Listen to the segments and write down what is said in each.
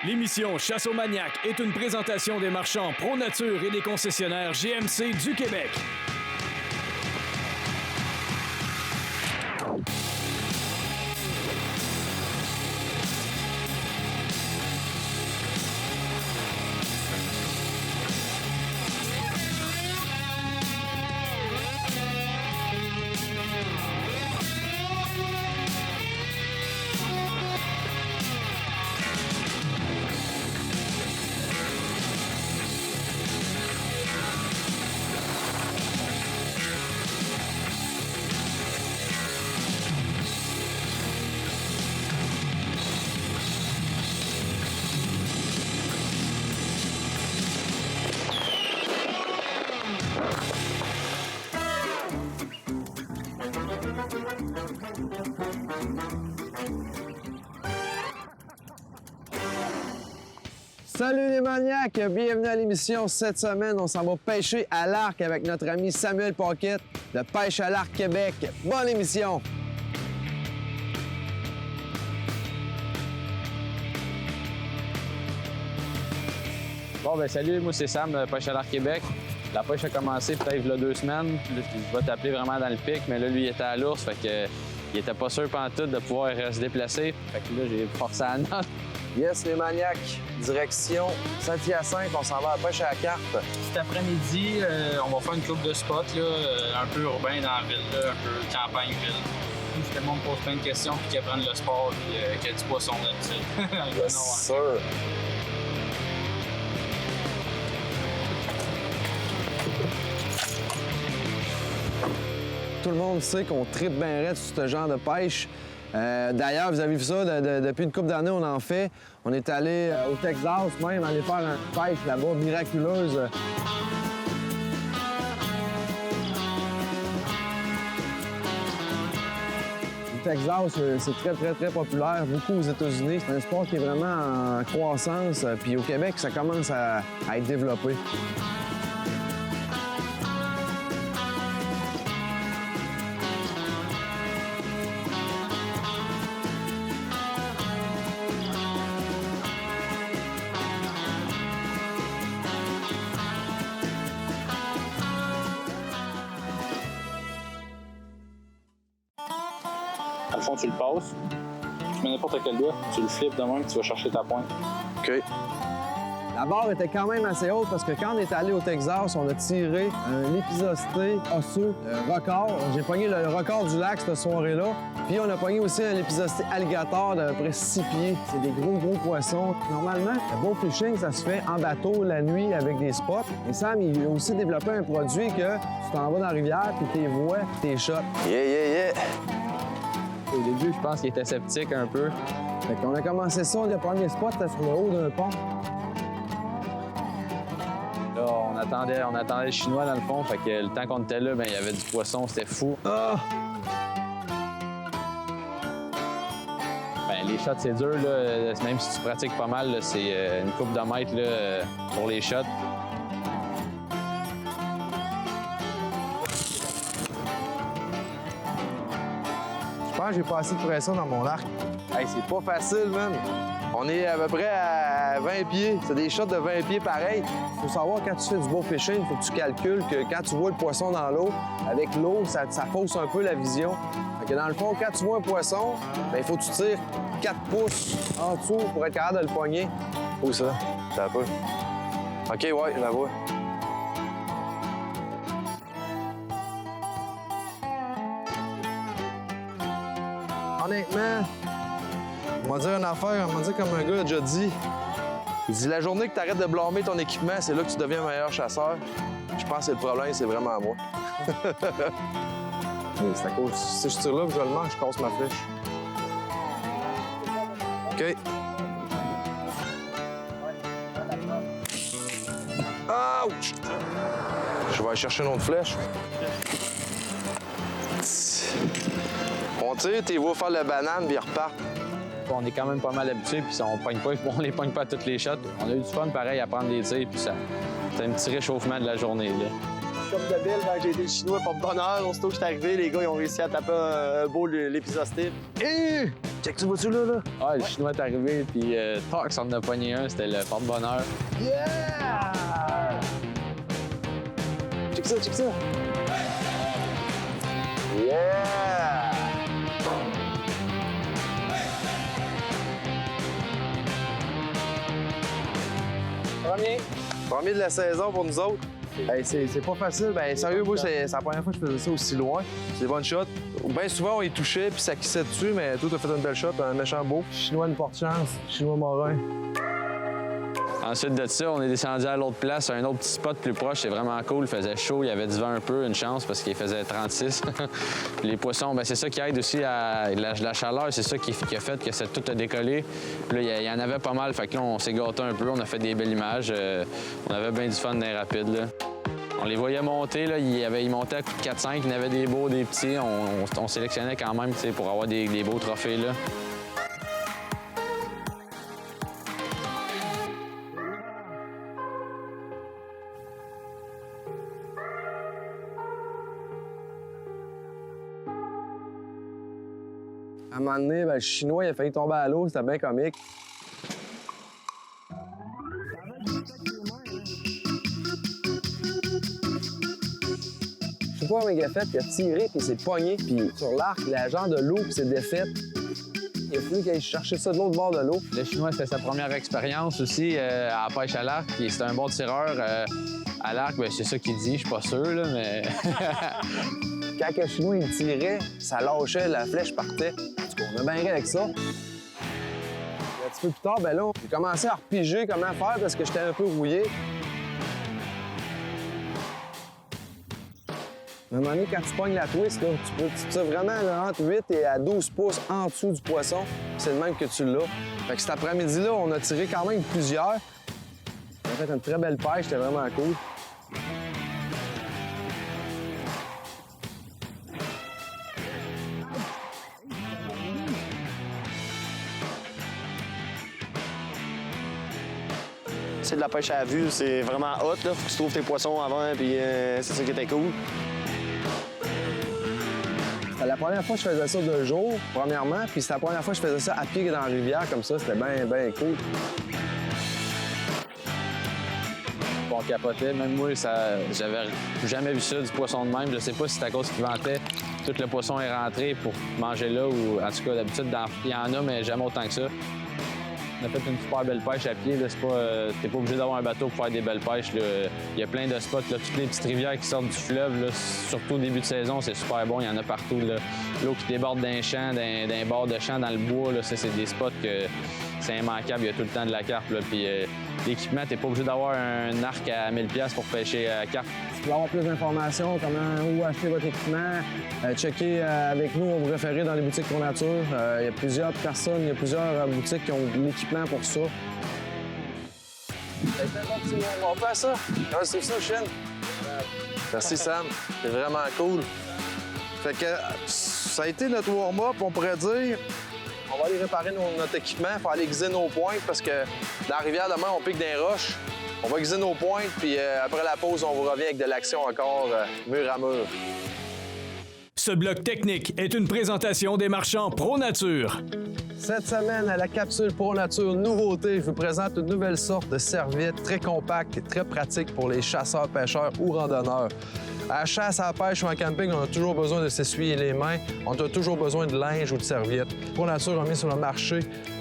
L'émission Chasse aux maniaques est une présentation des marchands Pro Nature et des concessionnaires GMC du Québec. Salut les maniaques! Bienvenue à l'émission. Cette semaine, on s'en va pêcher à l'arc avec notre ami Samuel Paquette de Pêche à l'arc Québec. Bonne émission! Bon, ben salut, moi c'est Sam de Pêche à l'arc Québec. La pêche a commencé peut-être il y a 2 semaines. Là, je vais t'appeler vraiment dans le pic, mais là, lui, il était à l'ours, fait que il était pas sûr pantoute de pouvoir se déplacer. Fait que là, j'ai forcé à la note. Yes, les maniaques, direction Saint-Hyacinthe, on s'en va à pêche à la carpe. Cet après-midi, on va faire une coupe de spots, là, un peu urbain dans la ville, là, un peu campagne-ville. Tout le monde pose plein de questions, puis qu'ils apprennent le sport, puis qu'il y a du poisson d'habitude. Yes, sûr. Tout le monde sait qu'on tripe bien raide sur ce genre de pêche. D'ailleurs, vous avez vu ça, depuis une couple d'années, on en fait. On est allé au Texas même, aller faire une pêche là-bas, miraculeuse. Le Texas, c'est très populaire, beaucoup aux États-Unis. C'est un sport qui est vraiment en croissance. Puis au Québec, ça commence à être développé. Dans le fond, tu le passes, tu mets n'importe quel doigt, tu le flippes de même, tu vas chercher ta pointe. OK. La barre était quand même assez haute parce que quand on est allé au Texas, on a tiré un épisosté osseux, record. J'ai pogné le record du lac cette soirée-là. Puis on a pogné aussi un épisosté alligator d'à peu près 6 pieds. C'est des gros poissons. Normalement, le bow fishing, ça se fait en bateau la nuit avec des spots. Et Sam, il a aussi développé un produit que tu t'en vas dans la rivière, puis t'es vois, puis t'es shot. Yeah! Au début, je pense qu'il était sceptique un peu. Fait qu'on a commencé ça, le premier spot, c'était sur le haut d'un pont. Là, on attendait le Chinois dans le fond, fait que le temps qu'on était là, ben, il y avait du poisson, c'était fou. Ah! Ben, les shots, c'est dur, là. Même si tu pratiques pas mal, là, c'est une coupe de mètres là, pour les shots. Je pense que j'ai pas assez de pression dans mon arc. Hey, c'est pas facile, man. On est à peu près à 20 pieds. C'est des shots de 20 pieds pareil. Faut savoir, quand tu fais du bow fishing, il faut que tu calcules que quand tu vois le poisson dans l'eau, avec l'eau, ça fausse un peu la vision. Fait que dans le fond, quand tu vois un poisson, ben, il faut que tu tires 4 pouces en dessous pour être capable de le pogner. Où ça? Ça va pas. OK, ouais, je la vois. Honnêtement, on va dire une affaire, on va dire comme un gars a déjà dit. Il dit, la journée que tu arrêtes de blâmer ton équipement, c'est là que tu deviens un meilleur chasseur. Je pense que le problème, c'est vraiment moi. C'est à cause, si je tire là, je le mange, je casse ma flèche. OK. Ouch! Je vais aller chercher une autre flèche. On tire, t'es vois faire la banane, puis ils repartent. On est quand même pas mal habitués, puis on les pogne pas à toutes les shots. On a eu du fun pareil à prendre des tirs, puis ça, c'est un petit réchauffement de la journée. Là. Comme de belle, j'ai aidé le Chinois porte-bonheur. Aussitôt que je suis arrivé, les gars ils ont réussi à taper un beau l'épisode style. Et Check, tu vois-tu là? Ah, le Chinois est arrivé, puis Tox en a pogné un, c'était le porte-bonheur. Yeah! Check ça, check ça! Yeah! Premier de la saison pour nous autres. Hey, c'est pas facile. Ben sérieux, moi, c'est la première fois que je faisais ça aussi loin. C'est des bonnes shots. Bien souvent, on les touchait puis ça crissait dessus, mais toi, t'as fait une belle shot, un méchant beau. Chinois une porte-chance, Chinois Morin. Ensuite de ça, on est descendu à l'autre place, un autre petit spot plus proche. C'est vraiment cool. Il faisait chaud, il y avait du vent un peu, une chance parce qu'il faisait 36. Les poissons, ben c'est ça qui aide aussi à la chaleur. C'est ça qui a fait que ça tout a décollé. Puis là, il y en avait pas mal. Fait que là, on s'est gâté un peu. On a fait des belles images. On avait bien du fun dans les rapides, là. On les voyait monter, là. Ils montaient à coups de 4-5. Il y en avait des beaux, des petits. On sélectionnait quand même pour avoir des beaux trophées, là. À un moment donné, ben, le Chinois, il a failli tomber à l'eau. C'était bien comique. Je sais pas comment il a fait, il a tiré, puis il s'est pogné, puis sur l'arc, la genre de l'eau, puis s'est défaite. Il a fallu qu'il aille chercher ça de l'autre bord de l'eau. Le Chinois, c'était sa première expérience aussi à la pêche à l'arc. C'était un bon tireur. À l'arc, ben, c'est ça qu'il dit, je suis pas sûr, là, mais... Quand le Chinois il tirait, ça lâchait, la flèche partait. En tout cas, on a bien ri avec ça. Un petit peu plus tard, ben là, j'ai commencé à repiger comment faire parce que j'étais un peu rouillé. À un moment donné, quand tu pognes la twist, là, tu tires vraiment là, entre 8 et à 12 pouces en dessous du poisson. C'est le même que tu l'as. Fait que cet après-midi-là, on a tiré quand même plusieurs. On a fait une très belle pêche, c'était vraiment cool. C'est de la pêche à vue, c'est vraiment hot, là. Faut que tu trouves tes poissons avant, puis c'est ça qui était cool. C'était la première fois que je faisais ça de jour, premièrement, puis c'était la première fois que je faisais ça à pied dans la rivière, comme ça, c'était bien, bien cool. On capotait. Même moi, j'avais jamais vu ça, du poisson de même. Je sais pas si c'est à cause qu'il ventait. Tout le poisson est rentré pour manger là, ou en tout cas, d'habitude, il y en a, mais jamais autant que ça. On a fait une super belle pêche à pied. T'es pas obligé d'avoir un bateau pour faire des belles pêches, là. Il y a plein de spots, là, toutes les petites rivières qui sortent du fleuve, là, surtout au début de saison, c'est super bon. Il y en a partout. L'eau qui déborde d'un champ, d'un bord de champ dans le bois, là, ça, c'est des spots que c'est immanquable. Il y a tout le temps de la carpe. Là. Puis l'équipement, t'es pas obligé d'avoir un arc à 1000$ pour pêcher à carpe. Si vous voulez avoir plus d'informations, où acheter votre équipement, checker avec nous, on vous référer dans les boutiques Pro Nature. Il y a plusieurs personnes, il y a plusieurs boutiques qui ont de l'équipement pour ça. On va faire ça. C'est ça, Chine. Merci, Sam. C'est vraiment cool. Fait que ça a été notre warm-up, on pourrait dire. On va aller réparer notre équipement, il faut aller aiguiser nos pointes parce que dans la rivière, demain, on pique des roches. On va aiguiser nos pointes, puis après la pause, on vous revient avec de l'action encore mur à mur. Ce bloc technique est une présentation des marchands Pro Nature. Cette semaine, à la capsule Pro Nature Nouveauté, je vous présente une nouvelle sorte de serviette très compacte et très pratique pour les chasseurs, pêcheurs ou randonneurs. À la chasse, à la pêche ou en camping, on a toujours besoin de s'essuyer les mains. On a toujours besoin de linge ou de serviettes. Pro Nature a mis sur le marché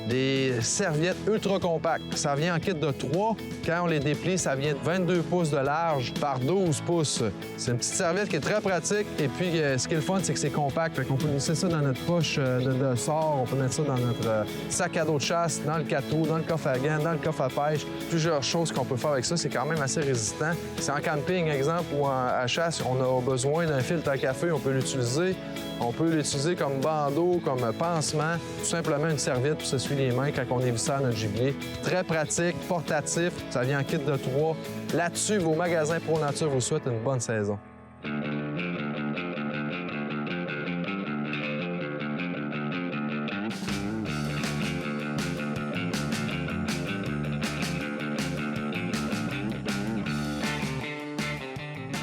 des serviettes ultra compactes. Ça vient en kit de 3. Quand on les déplie, ça vient de 22 pouces de large par 12 pouces. C'est une petite serviette qui est très pratique. Et puis, ce qui est le fun, c'est que c'est compact. Fait qu'on peut laisser ça dans notre poche de sort. On peut mettre ça dans notre sac à dos de chasse, dans le cateau, dans le coffre à gants, dans le coffre à pêche. Plusieurs choses qu'on peut faire avec ça. C'est quand même assez résistant. C'est en camping, exemple, ou à chasse, on a besoin d'un filtre à café. On peut l'utiliser. On peut l'utiliser comme bandeau, comme pansement, tout simplement une serviette pour s'essuyer les mains quand on est vissé à notre gibier. Très pratique, portatif, ça vient en kit de 3. Là-dessus, vos magasins Pro Nature vous souhaitent une bonne saison.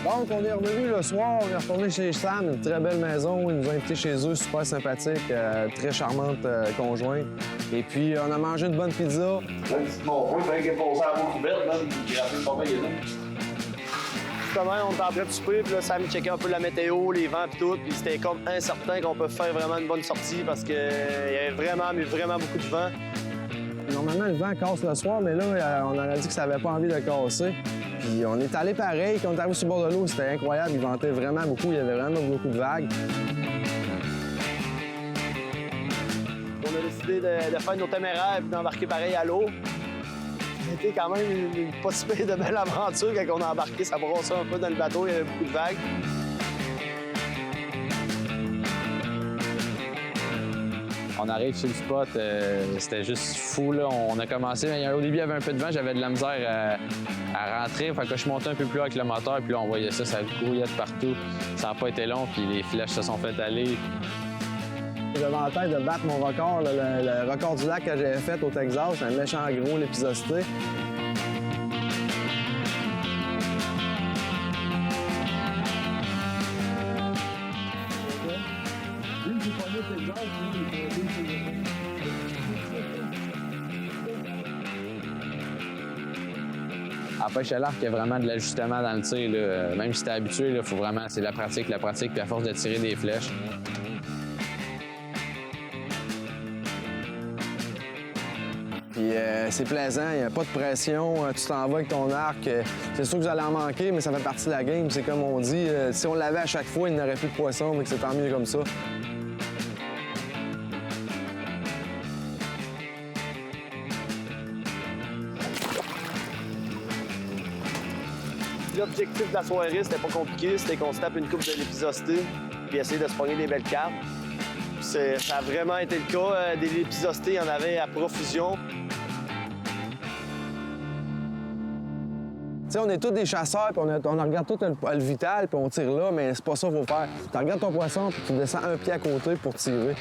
Donc, on est revenu le soir, on est retourné chez Sam, une très belle maison. Ils nous ont invités chez eux, super sympathique, très charmante conjointe. Et puis, on a mangé une bonne pizza. Justement, on était en train de souper, puis là, Sam checkait un peu la météo, les vents et tout, puis c'était comme incertain qu'on peut faire vraiment une bonne sortie parce qu'il y avait vraiment, mais vraiment beaucoup de vent. Normalement, le vent casse le soir, mais là, on aurait dit que ça n'avait pas envie de casser. Puis on est allé pareil. Quand on est arrivé sur le bord de l'eau, c'était incroyable. Il ventait vraiment beaucoup. Il y avait vraiment beaucoup de vagues. On a décidé de faire nos téméraires et d'embarquer pareil à l'eau. C'était quand même une pas si pire de belle aventure quand on a embarqué. Ça brossait un peu dans le bateau. Il y avait beaucoup de vagues. On arrive sur le spot, c'était juste fou, là. On a commencé, mais au début, il y avait un peu de vent, j'avais de la misère à rentrer. Fait que je montais un peu plus haut avec le moteur, puis là, on voyait ça grouillait de partout. Ça n'a pas été long, puis les flèches se sont fait aller. J'avais en tête de battre mon record, là, le record du lac que j'avais fait au Texas, un méchant gros, l'épisosité. À la pêche à l'arc, il y a vraiment de l'ajustement dans le tir, là. Même si t'es habitué, il faut vraiment, c'est la pratique, puis à force de tirer des flèches. Puis c'est plaisant, il n'y a pas de pression, tu t'en vas avec ton arc. C'est sûr que vous allez en manquer, mais ça fait partie de la game. C'est comme on dit, si on l'avait à chaque fois, il n'y aurait plus de poisson, mais c'est tant mieux comme ça. L'objectif de la soirée, c'était pas compliqué, c'était qu'on se tape une coupe de l'épisosité puis essayer de se pogner des belles cartes. Ça a vraiment été le cas. Des l'épisosité, il y en avait à profusion. T'sais, on est tous des chasseurs, puis on regarde tout le vital, puis on tire là, mais c'est pas ça qu'il faut faire. Tu regardes ton poisson, puis tu descends un pied à côté pour tirer.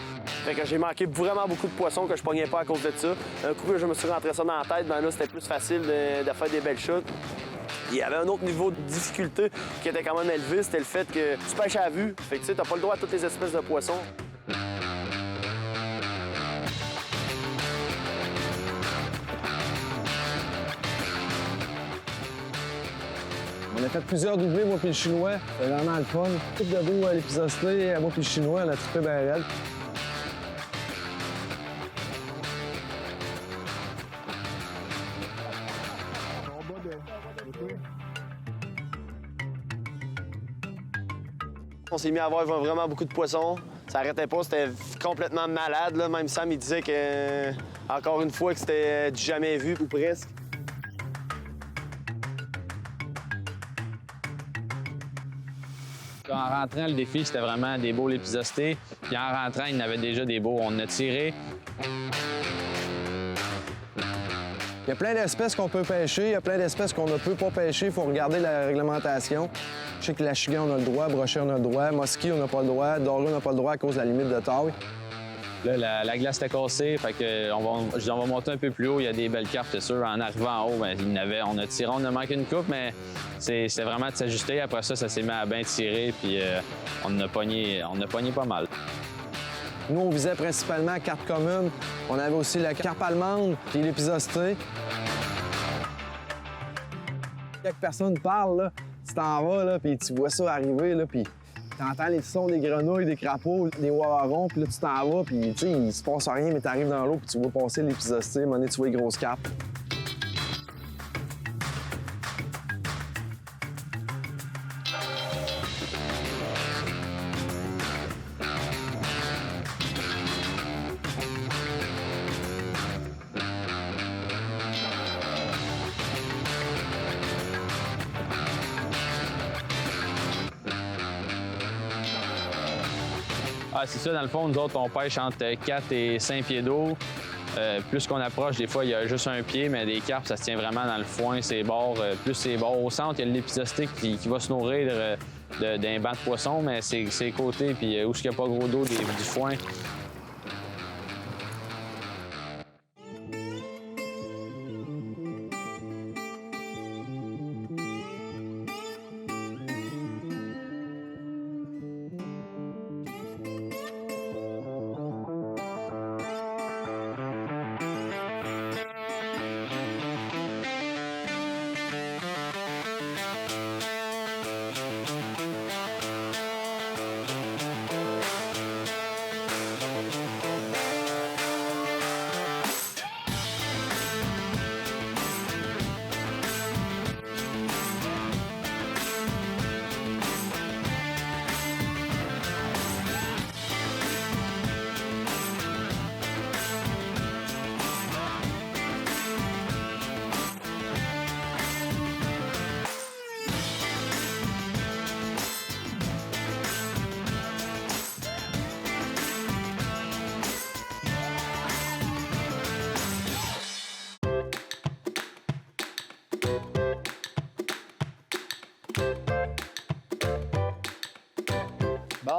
Fait que j'ai manqué vraiment beaucoup de poissons que je pognais pas à cause de ça. Un coup que je me suis rentré ça dans la tête, ben là, c'était plus facile de faire des belles chutes. Il y avait un autre niveau de difficulté qui était quand même élevé, c'était le fait que tu pêches à vue. Fait que tu sais, t'as pas le droit à toutes les espèces de poissons. On a fait plusieurs doublés, moi puis le Chinois. C'était vraiment le fun. Tout de beau à l'épisosité, moi puis le Chinois, on a trippé bien raide. On s'est mis à avoir vraiment beaucoup de poissons. Ça arrêtait pas, c'était complètement malade. Là. Même Sam, il disait que, encore une fois, que c'était du jamais vu, ou presque. En rentrant, le défi, c'était vraiment des beaux l'épisosité. Puis en rentrant, il y en avait déjà des beaux. On a tiré. Il y a plein d'espèces qu'on peut pêcher, il y a plein d'espèces qu'on ne peut pas pêcher. Il faut regarder la réglementation. Je sais que la chigan, on a le droit, brochet, on a le droit, mosquée, on n'a pas le droit, doré, on n'a pas le droit à cause de la limite de taille. Là, la glace était cassée, fait que on va monter un peu plus haut. Il y a des belles cartes, c'est sûr. En arrivant en haut, ben, on a tiré, on a manqué une coupe, mais c'était vraiment de s'ajuster. Après ça s'est mis à bien tirer, puis on a pogné pas mal. Nous, on visait principalement cartes communes. On avait aussi la carpe allemande puis l'épisosité. Quelques personnes parlent, là, tu t'en vas, là, puis tu vois ça arriver, là, puis t'entends les sons des grenouilles, des crapauds, des warons, puis là, tu t'en vas, puis tu sais, il se passe rien, mais t'arrives dans l'eau, puis tu vois passer l'épisosité, à un moment donné, tu vois les grosses carpes. Ah, c'est ça, dans le fond, nous autres, on pêche entre 4 et 5 pieds d'eau. Plus qu'on approche, des fois, il y a juste un pied, mais des carpes, ça se tient vraiment dans le foin, ses bords. Plus ses bords au centre, il y a l'épisosité qui va se nourrir d'un banc de poissons, mais c'est les côtés, puis où il n'y a pas gros d'eau du foin.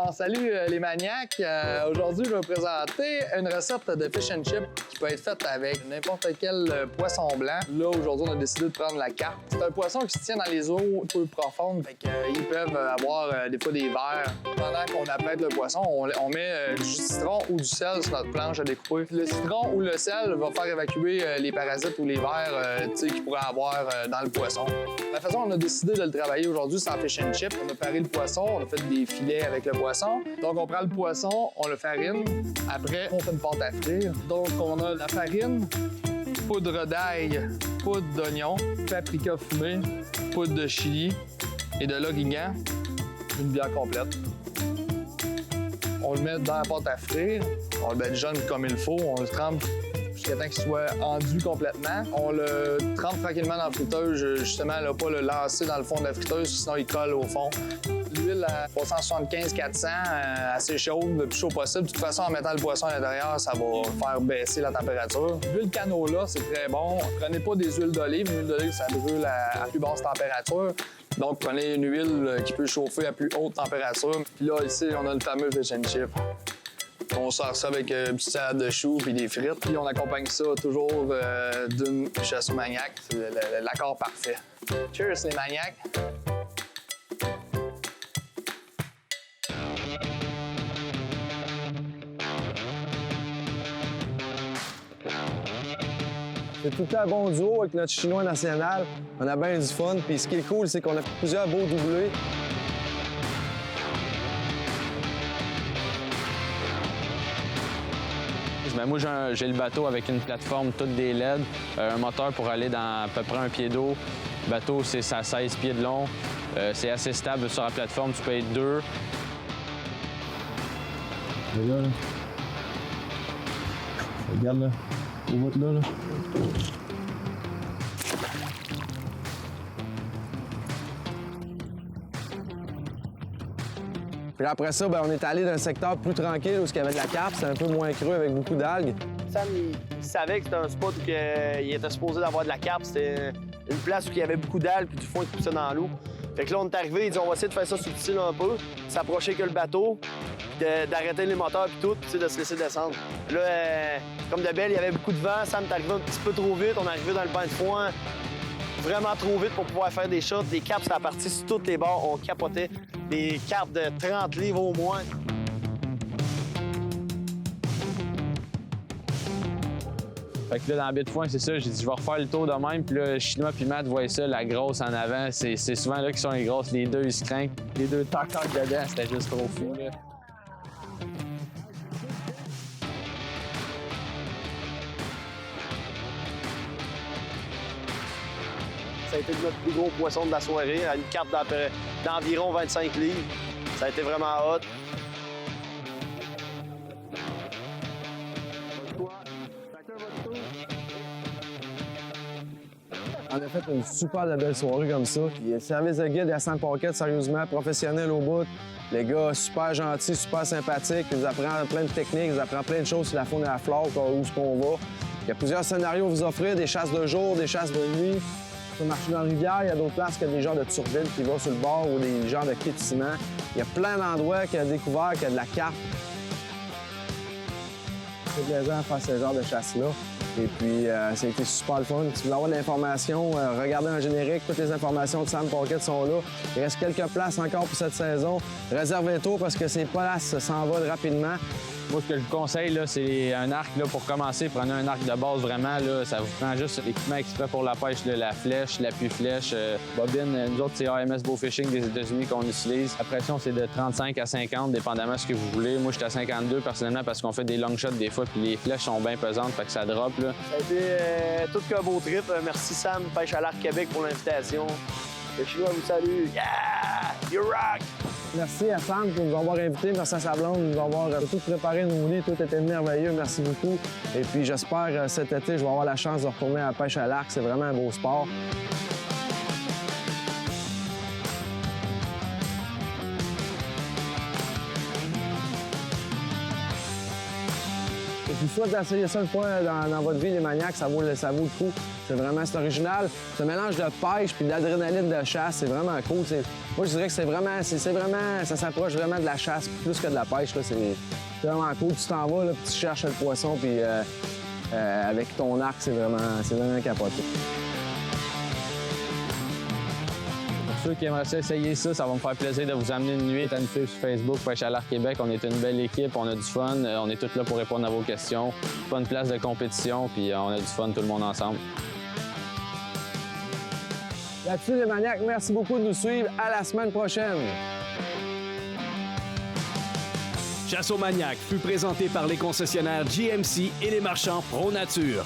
Bon, salut les maniaques. Aujourd'hui, je vais vous présenter une recette de fish and chip qui peut être faite avec n'importe quel poisson blanc. Là, aujourd'hui, on a décidé de prendre la carpe. C'est un poisson qui se tient dans les eaux peu profondes, fait qu'ils peuvent avoir des fois des vers. Pendant qu'on apprête le poisson, on met du citron ou du sel sur notre planche à découper. Le citron ou le sel va faire évacuer les parasites ou les vers qu'ils pourraient avoir dans le poisson. La façon dont on a décidé de le travailler aujourd'hui, c'est en fish and chip. On a paré le poisson, on a fait des filets avec le poisson. Donc, on prend le poisson, on le farine. Après, on fait une pâte à frire. Donc, on a la farine, poudre d'ail, poudre d'oignon, paprika fumé, poudre de chili et de l'origan, une bière complète. On le met dans la pâte à frire, on le met jaune comme il faut, on le trempe jusqu'à temps qu'il soit enduit complètement. On le trempe tranquillement dans la friteuse, justement, là, pas le lancer dans le fond de la friteuse, sinon il colle au fond. L'huile à 375-400, assez chaude, le plus chaud possible. De toute façon, en mettant le poisson à l'intérieur, ça va faire baisser la température. L'huile canola, c'est très bon. Prenez pas des huiles d'olive. L'huile d'olive, ça brûle à plus basse température. Donc, prenez une huile qui peut chauffer à plus haute température. Puis là, ici, on a le fameux fish and chip. On sort ça avec une petite salade de choux puis des frites. Puis on accompagne ça toujours d'une chasse aux maniaques. C'est l'accord parfait. Cheers, les maniaques! C'est tout le temps un bon duo avec notre chinois national. On a bien du fun. Puis ce qui est cool, c'est qu'on a fait plusieurs beaux doublés. Ben moi, j'ai le bateau avec une plateforme toute des LED, un moteur pour aller dans à peu près 1 pied d'eau. Le bateau, c'est 16 pieds de long. C'est assez stable sur la plateforme, tu peux être 2. Regarde là. Regarde là. Au bout de là. Puis après ça, ben, on est allé dans un secteur plus tranquille où il y avait de la carpe, c'était un peu moins creux avec beaucoup d'algues. Sam, il savait que c'était un spot où il était supposé d'avoir de la carpe. C'était une place où il y avait beaucoup d'algues puis du fond qui poussait dans l'eau. Fait que là, on est arrivé, il dit on va essayer de faire ça subtil un peu, s'approcher que le bateau, d'arrêter les moteurs puis tout, puis de se laisser descendre. Là, comme de belle, il y avait beaucoup de vent. Sam est arrivé un petit peu trop vite. On est arrivé dans le banc de foin vraiment trop vite pour pouvoir faire des shots. Des carpes, ça a parti sur tous les bords. On capotait. Des carpes de 30 livres au moins. Fait que là, dans la baie de foin, c'est ça, j'ai dit, je vais refaire le tour de même. Puis là, Chinois puis Matt voyaient ça, la grosse en avant. C'est souvent là qu'ils sont les grosses. Les deux, ils se craignent. Les deux tac-tac dedans, c'était juste trop fou, là. Ça a été notre plus gros poisson de la soirée, à une carpe d'environ 25 livres. Ça a été vraiment hot. On a fait une super belle soirée comme ça. Puis le service de guide à Sam Pocket, sérieusement, professionnel au bout. Les gars, super gentils, super sympathiques. Ils nous apprennent plein de techniques, ils nous apprennent plein de choses sur la faune et la flore, où est-ce qu'on va. Il y a plusieurs scénarios à vous offrir, des chasses de jour, des chasses de nuit. On marcher dans la rivière, il y a d'autres places qui ont des genres de turbines qui vont sur le bord ou des genres de quais de ciment. Il y a plein d'endroits qu'il y a découvert, qu'il y a de la carpe. C'est plaisant de faire ce genre de chasse-là. Et puis, ça a été super le fun. Si vous voulez avoir de l'information, regardez un générique. Toutes les informations de Sam Pocket sont là. Il reste quelques places encore pour cette saison. Réservez tôt parce que ces places s'envolent rapidement. Moi, ce que je vous conseille, là, c'est un arc là, pour commencer. Prenez un arc de base vraiment. Là, ça vous prend juste l'équipement exprès pour la pêche, là, la flèche, l'appui-flèche, bobine. Nous autres, c'est AMS Bowfishing des États-Unis qu'on utilise. La pression, c'est de 35 à 50, dépendamment de ce que vous voulez. Moi, je suis à 52 personnellement parce qu'on fait des long shots des fois, puis les flèches sont bien pesantes, fait que ça drop. Là. Ça a été tout qu'un beau trip. Merci Sam, Pêche à l'Arc Québec pour l'invitation. Le Chinois vous salue. Yeah! You rock! Merci à Sam pour nous avoir invités. Merci à sa blonde de nous avoir tout préparé nos lits. Tout était merveilleux. Merci beaucoup. Et puis, j'espère cet été, je vais avoir la chance de retourner à la pêche à l'arc. C'est vraiment un beau sport. Je vous souhaite d'essayer ça une fois dans votre vie, les maniaques. Ça vaut le coup. c'est original. Ce mélange de pêche puis d'adrénaline de chasse, c'est vraiment cool. Moi, je dirais que c'est vraiment, ça s'approche vraiment de la chasse plus que de la pêche, là. C'est vraiment cool. Tu t'en vas, là, puis tu cherches le poisson, puis avec ton arc, c'est vraiment capoté. Pour ceux qui aimeraient ça essayer ça, ça va me faire plaisir de vous amener une nuit à nous suivre sur Facebook, Pêche à l'Arc Québec. On est une belle équipe, on a du fun, on est tous là pour répondre à vos questions. Pas une place de compétition, puis on a du fun tout le monde ensemble. Là-dessus, les maniaques, merci beaucoup de nous suivre. À la semaine prochaine. Chasse aux maniaques fut présenté par les concessionnaires GMC et les marchands Pro Nature.